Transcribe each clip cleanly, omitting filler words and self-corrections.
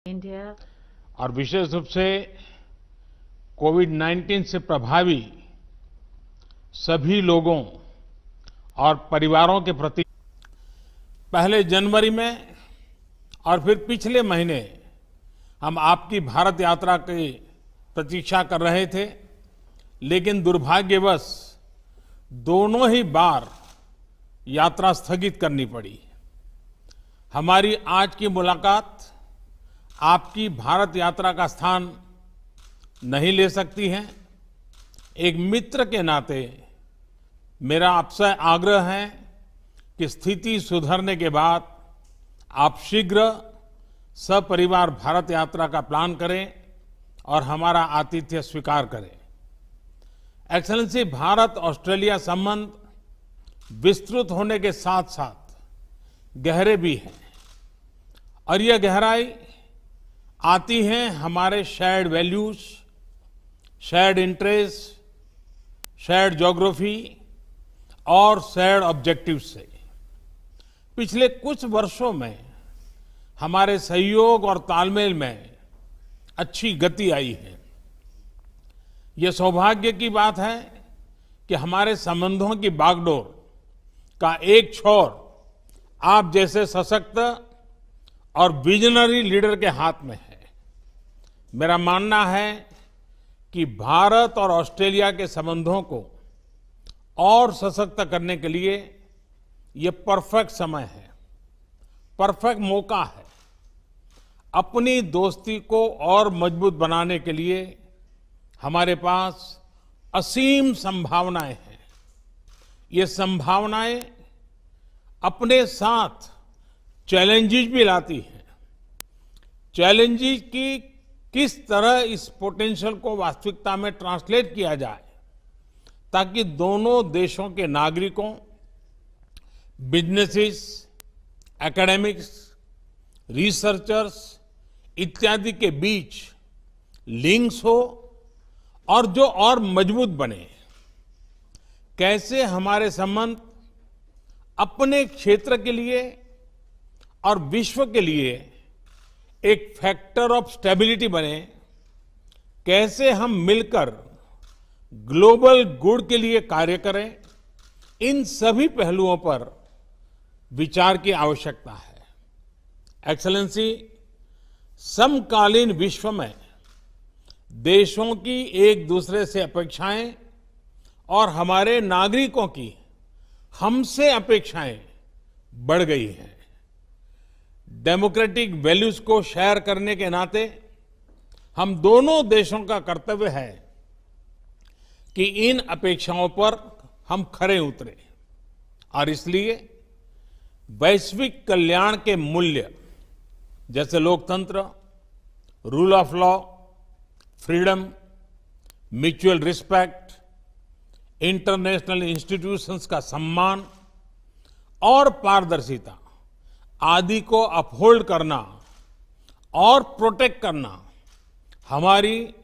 India. और विशेष रूप से कोविड-19 से प्रभावी सभी लोगों और परिवारों के प्रति पहले जनवरी में और फिर पिछले महीने हम आपकी भारत यात्रा की प्रतीक्षा कर रहे थे, लेकिन दुर्भाग्यवश दोनों ही बार यात्रा स्थगित करनी पड़ी। हमारी आज की मुलाकात आपकी भारत यात्रा का स्थान नहीं ले सकती है। एक मित्र के नाते मेरा आपसे आग्रह है कि स्थिति सुधरने के बाद आप शीघ्र सपरिवार भारत यात्रा का प्लान करें और हमारा आतिथ्य स्वीकार करें। एक्सेलेंसी, भारत ऑस्ट्रेलिया संबंध विस्तृत होने के साथ साथ गहरे भी हैं और यह गहराई आती है हमारे shared values, shared interest, shared geography और शेयर्ड ऑब्जेक्टिव्स से। पिछले कुछ वर्षों में हमारे सहयोग और तालमेल में अच्छी गति आई है। यह सौभाग्य की बात है कि हमारे संबंधों की बागडोर का एक छोर आप जैसे सशक्त और विजनरी लीडर के हाथ में है। मेरा मानना है कि भारत और ऑस्ट्रेलिया के संबंधों को और सशक्त करने के लिए ये परफेक्ट समय है, परफेक्ट मौका है। अपनी दोस्ती को और मजबूत बनाने के लिए हमारे पास असीम संभावनाएं हैं। ये संभावनाएं अपने साथ चैलेंजेस भी लाती हैं। चैलेंजेस की किस तरह इस पोटेंशियल को वास्तविकता में ट्रांसलेट किया जाए ताकि दोनों देशों के नागरिकों, बिजनेसेस, एकेडमिक्स, रिसर्चर्स इत्यादि के बीच लिंक्स हो और जो और मजबूत बने। कैसे हमारे संबंध अपने क्षेत्र के लिए और विश्व के लिए एक फैक्टर ऑफ स्टेबिलिटी बने। कैसे हम मिलकर ग्लोबल गुड के लिए कार्य करें, इन सभी पहलुओं पर विचार की आवश्यकता है। एक्सेलेंसी, समकालीन विश्व में देशों की एक दूसरे से अपेक्षाएं और हमारे नागरिकों की हमसे अपेक्षाएं बढ़ गई हैं। डेमोक्रेटिक वैल्यूज को शेयर करने के नाते हम दोनों देशों का कर्तव्य है कि इन अपेक्षाओं पर हम खरे उतरे और इसलिए वैश्विक कल्याण के मूल्य जैसे लोकतंत्र, rule of law, freedom, mutual respect, international institutions का सम्मान और पारदर्शिता आदि को अपहोल्ड करना और प्रोटेक्ट करना हमारी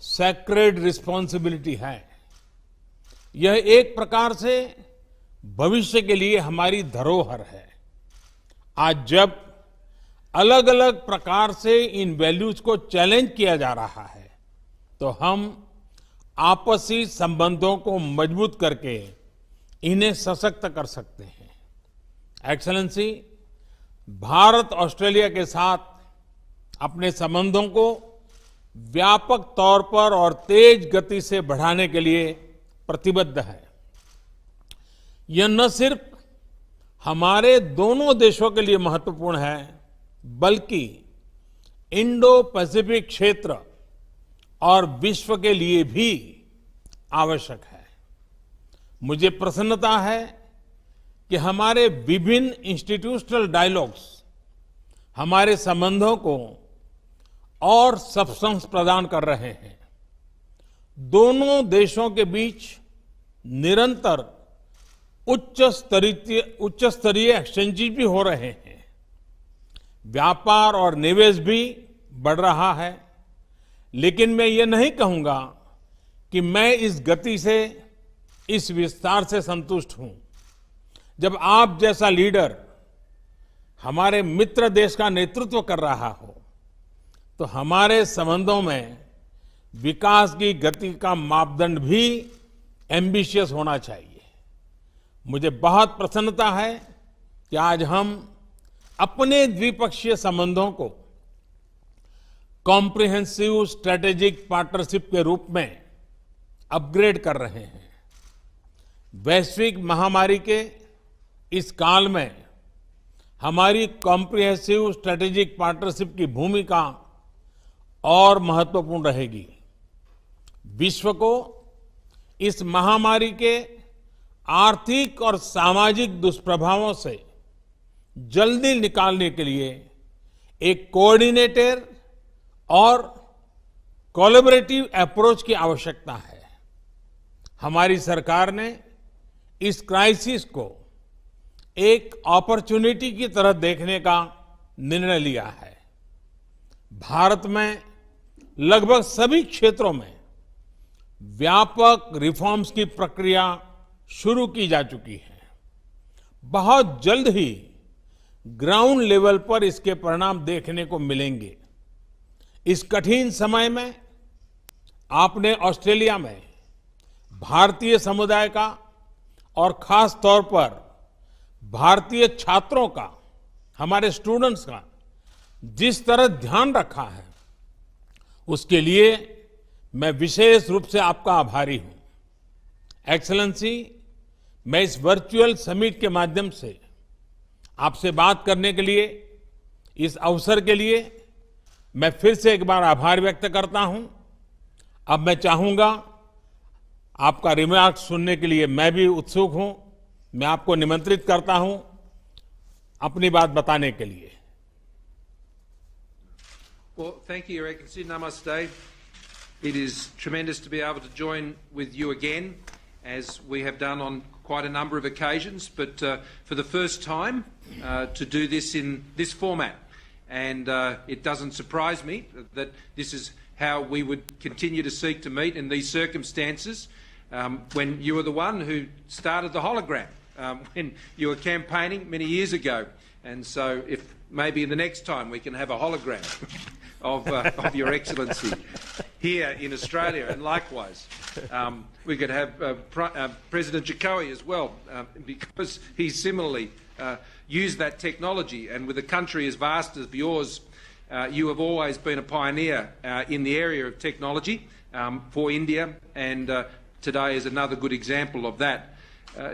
सैक्रेड रिस्पॉन्सिबिलिटी है। यह एक प्रकार से भविष्य के लिए हमारी धरोहर है। आज जब अलग अलग प्रकार से इन वैल्यूज को चैलेंज किया जा रहा है, तो हम आपसी संबंधों को मजबूत करके इन्हें सशक्त कर सकते हैं। एक्सेलेंसी, भारत ऑस्ट्रेलिया के साथ अपने संबंधों को व्यापक तौर पर और तेज गति से बढ़ाने के लिए प्रतिबद्ध है। यह न सिर्फ हमारे दोनों देशों के लिए महत्वपूर्ण है, बल्कि इंडो पैसिफिक क्षेत्र और विश्व के लिए भी आवश्यक है। मुझे प्रसन्नता है कि हमारे विभिन्न इंस्टीट्यूशनल डायलॉग्स हमारे संबंधों को और सब्सटेंस प्रदान कर रहे हैं। दोनों देशों के बीच निरंतर उच्च स्तरीय एक्सचेंजेस भी हो रहे हैं। व्यापार और निवेश भी बढ़ रहा है। लेकिन मैं ये नहीं कहूंगा कि मैं इस गति से, इस विस्तार से संतुष्ट हूं। जब आप जैसा लीडर हमारे मित्र देश का नेतृत्व कर रहा हो, तो हमारे संबंधों में विकास की गति का मापदंड भी एम्बिशियस होना चाहिए। मुझे बहुत प्रसन्नता है कि आज हम अपने द्विपक्षीय संबंधों को कॉम्प्रिहेंसिव स्ट्रेटेजिक पार्टनरशिप के रूप में अपग्रेड कर रहे हैं। वैश्विक महामारी के इस काल में हमारी कॉम्प्रिहेंसिव स्ट्रेटेजिक पार्टनरशिप की भूमिका और महत्वपूर्ण रहेगी। विश्व को इस महामारी के आर्थिक और सामाजिक दुष्प्रभावों से जल्दी निकालने के लिए एक कोऑर्डिनेटेड और कोलैबोरेटिव अप्रोच की आवश्यकता है। हमारी सरकार ने इस क्राइसिस को एक अपॉर्चुनिटी की तरह देखने का निर्णय लिया है। भारत में लगभग सभी क्षेत्रों में व्यापक रिफॉर्म्स की प्रक्रिया शुरू की जा चुकी है। बहुत जल्द ही ग्राउंड लेवल पर इसके परिणाम देखने को मिलेंगे। इस कठिन समय में आपने ऑस्ट्रेलिया में भारतीय समुदाय का और खास तौर पर भारतीय छात्रों का, हमारे स्टूडेंट्स का जिस तरह ध्यान रखा है, उसके लिए मैं विशेष रूप से आपका आभारी हूं। एक्सेलेंसी, मैं इस वर्चुअल समिट के माध्यम से आपसे बात करने के लिए, इस अवसर के लिए मैं फिर से एक बार आभार व्यक्त करता हूं। अब मैं चाहूंगा, आपका रिमार्क सुनने के लिए मैं भी उत्सुक हूं। मैं आपको निमंत्रित करता हूं अपनी बात बताने के लिए। Well, thank you, Your Excellency. Namaste. It is tremendous to be able to join with you again, as we have done on quite a number of occasions, but for the first time to do this in this format. And it doesn't surprise me that this is how we would continue to seek to meet in these circumstances, when you were the one who started the hologram, when you were campaigning many years ago. And so if maybe the next time we can have a hologram of Your Excellency here in Australia, and likewise we could have President Jokowi as well, because he similarly used that technology, and with a country as vast as yours, you have always been a pioneer in the area of technology for India, and today is another good example of that.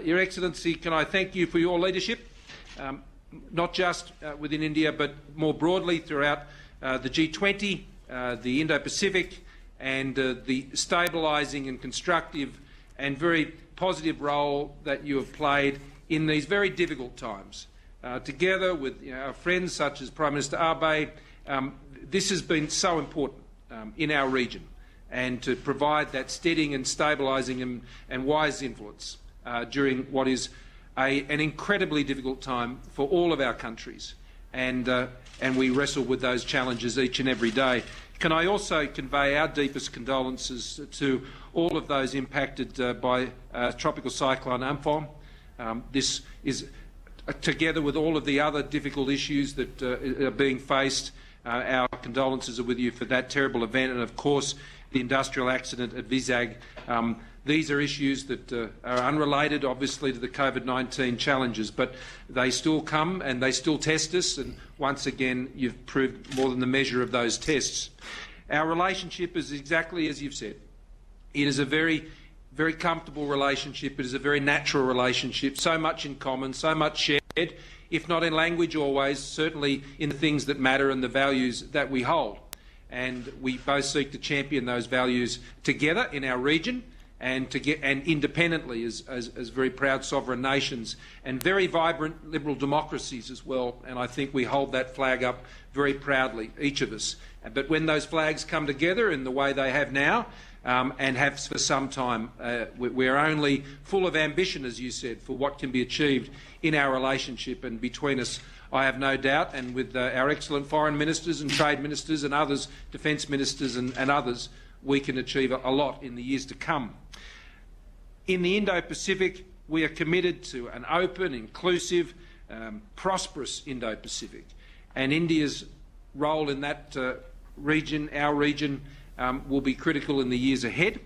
Your Excellency, can I thank you for your leadership, not just within India but more broadly throughout the G20, the Indo-Pacific, and the stabilising and constructive and very positive role that you have played in these very difficult times. Together with our friends such as Prime Minister Abe, this has been so important in our region, and to provide that steadying and stabilising and wise influence during what is an incredibly difficult time for all of our countries. And we wrestle with those challenges each and every day. Can I also convey our deepest condolences to all of those impacted by Tropical Cyclone Amphan. This is, together with all of the other difficult issues that are being faced, our condolences are with you for that terrible event, and of course the industrial accident at Vizag. These are issues that are unrelated, obviously, to the COVID-19 challenges, but they still come and they still test us, and once again you've proved more than the measure of those tests. Our relationship is exactly as you've said. It is a very, very comfortable relationship. It is a very natural relationship, so much in common, so much shared, if not in language always, certainly in the things that matter and the values that we hold. And we both seek to champion those values together in our region, and independently as very proud sovereign nations and very vibrant liberal democracies as well. And I think we hold that flag up very proudly, each of us. But when those flags come together in the way they have now, and have for some time, we're only full of ambition, as you said, for what can be achieved in our relationship. And between us, I have no doubt, and with our excellent foreign ministers and trade ministers and others, defence ministers and others, we can achieve a lot in the years to come. In the Indo-Pacific, we are committed to an open, inclusive, prosperous Indo-Pacific. And India's role in that region, our region, will be critical in the years ahead.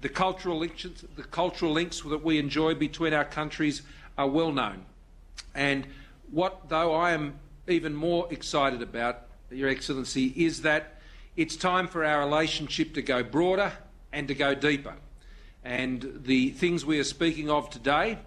The cultural links that we enjoy between our countries are well known. And what, though, I am even more excited about, Your Excellency, is that it's time for our relationship to go broader and to go deeper. And the things we are speaking of today,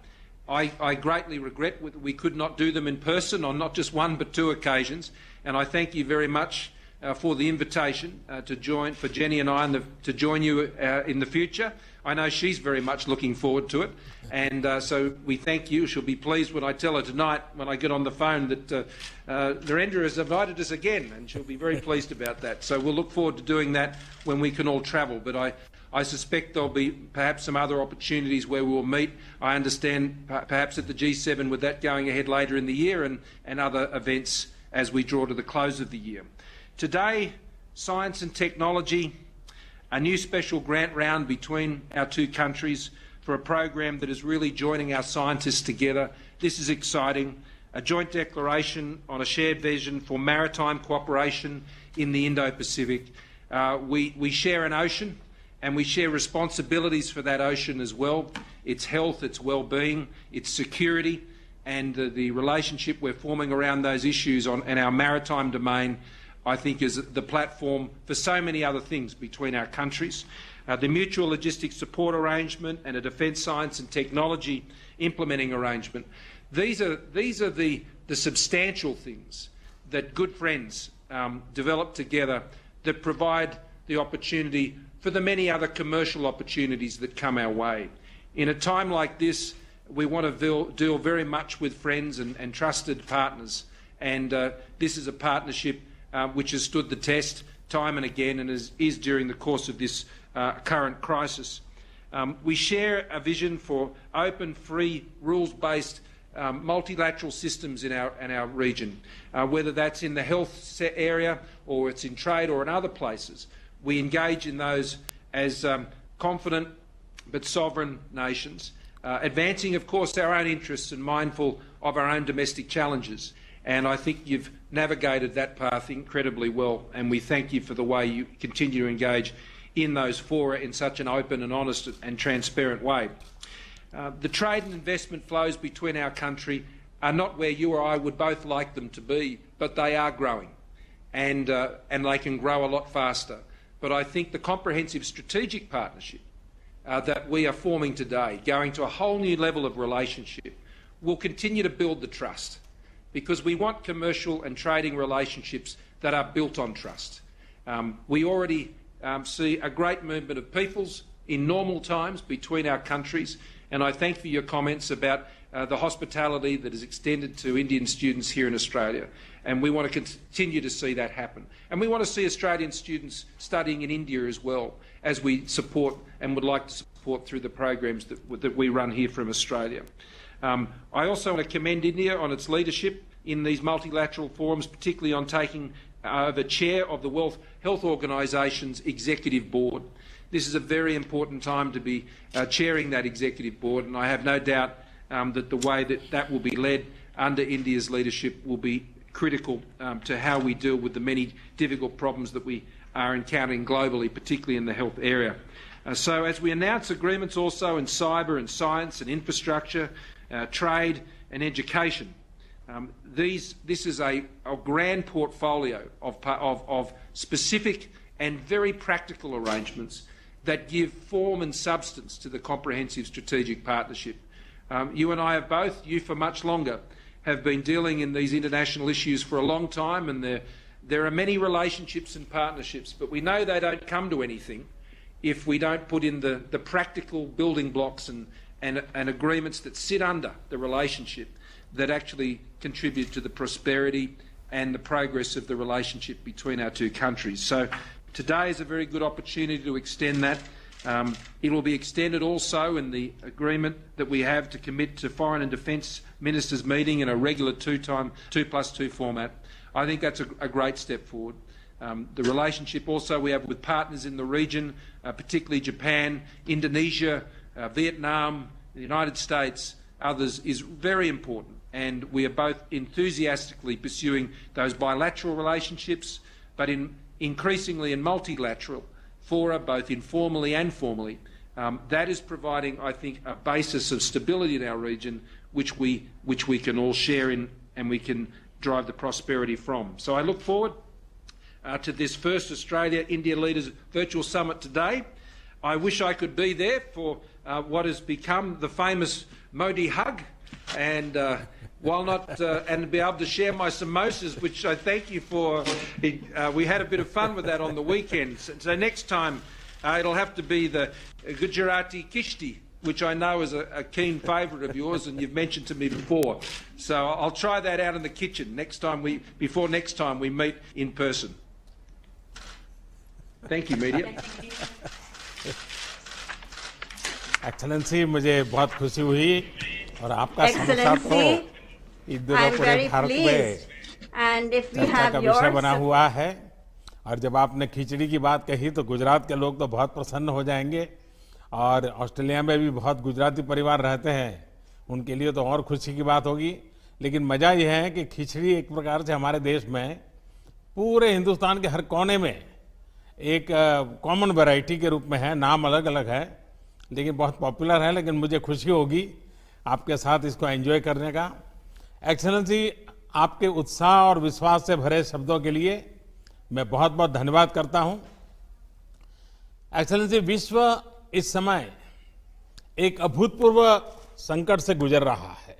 I greatly regret we could not do them in person on not just one but two occasions. And I thank you very much for the invitation to join, for Jenny and I to join you in the future. I know she's very much looking forward to it, and so we thank you. She'll be pleased when I tell her tonight, when I get on the phone, that Narendra has invited us again, and she'll be very pleased about that. So we'll look forward to doing that when we can all travel. But I suspect there'll be perhaps some other opportunities where we will meet. I understand perhaps at the G7 with that going ahead later in the year, and other events as we draw to the close of the year. Today, science and technology, a new special grant round between our two countries for a program that is really joining our scientists together. This is exciting. A joint declaration on a shared vision for maritime cooperation in the Indo-Pacific. We share an ocean, and we share responsibilities for that ocean as well. Its health, its well-being, its security, and the relationship we're forming around those issues in our maritime domain, I think, is the platform for so many other things between our countries. The mutual logistics support arrangement and a defence science and technology implementing arrangement. These are the substantial things that good friends develop together that provide the opportunity for the many other commercial opportunities that come our way. In a time like this, we want to deal very much with friends and trusted partners, and this is a partnership which has stood the test time and again, and is during the course of this current crisis. We share a vision for open, free, rules-based multilateral systems in our region, whether that's in the health area or it's in trade or in other places. We engage in those as confident but sovereign nations, advancing, of course, our own interests and mindful of our own domestic challenges. And I think you've navigated that path incredibly well, and we thank you for the way you continue to engage in those fora in such an open and honest and transparent way. The trade and investment flows between our country are not where you or I would both like them to be, but they are growing, and they can grow a lot faster. But I think the comprehensive strategic partnership that we are forming today, going to a whole new level of relationship, will continue to build the trust, because we want commercial and trading relationships that are built on trust. We already see a great movement of peoples in normal times between our countries, and I thank for your comments about the hospitality that is extended to Indian students here in Australia, and we want to continue to see that happen. And we want to see Australian students studying in India as well, as we support and would like to support through the programs that we run here from Australia. I also want to commend India on its leadership in these multilateral forums, particularly on taking the chair of the World Health Organisation's executive board. This is a very important time to be chairing that executive board, and I have no doubt that the way that will be led under India's leadership will be critical to how we deal with the many difficult problems that we are encountering globally, particularly in the health area. So as we announce agreements also in cyber and science and infrastructure, trade and education, this is a grand portfolio of specific and very practical arrangements that give form and substance to the comprehensive strategic partnership. You and I have both, you for much longer, have been dealing in these international issues for a long time, and there are many relationships and partnerships, but we know they don't come to anything if we don't put in the practical building blocks and agreements that sit under the relationship that actually contribute to the prosperity and the progress of the relationship between our two countries. So today is a very good opportunity to extend that. It will be extended also in the agreement that we have to commit to Foreign and Defence Ministers meeting in a regular 2+2 format. I think that's a great step forward. The relationship also we have with partners in the region, particularly Japan, Indonesia, Vietnam, the United States, others, is very important, and we are both enthusiastically pursuing those bilateral relationships, but in increasingly in multilateral fora, both informally and formally. That is providing, I think, a basis of stability in our region which we can all share in and we can drive the prosperity from. So I look forward to this first Australia-India Leaders Virtual Summit today. I wish I could be there for what has become the famous Modi hug, and while not and be able to share my samosas, which I thank you for. We had a bit of fun with that on the weekend. So next time it'll have to be the Gujarati kishti, which I know is a keen favourite of yours, and you've mentioned to me before. So I'll try that out in the kitchen before next time we meet in person. Thank you, media. Excellency, मुझे बहुत खुशी हुई और आपका समोसा तो इस दिनों पूरे भारत में चर्चा का विषय बना हुआ है। और जब आपने खिचड़ी की बात कही तो गुजरात के लोग तो बहुत प्रसन्न हो जाएंगे, और ऑस्ट्रेलिया में भी बहुत गुजराती परिवार रहते हैं, उनके लिए तो और खुशी की बात होगी। लेकिन मज़ा यह है कि खिचड़ी एक प्रकार से हमारे देश में पूरे हिंदुस्तान के हर कोने में एक कॉमन वैरायटी के रूप में है, नाम अलग अलग है लेकिन बहुत पॉपुलर है। लेकिन मुझे खुशी होगी आपके साथ इसको एंजॉय करने का। एक्सेलेंसी, आपके उत्साह और विश्वास से भरे शब्दों के लिए मैं बहुत बहुत धन्यवाद करता हूं। एक्सेलेंसी, विश्व इस समय एक अभूतपूर्व संकट से गुजर रहा है।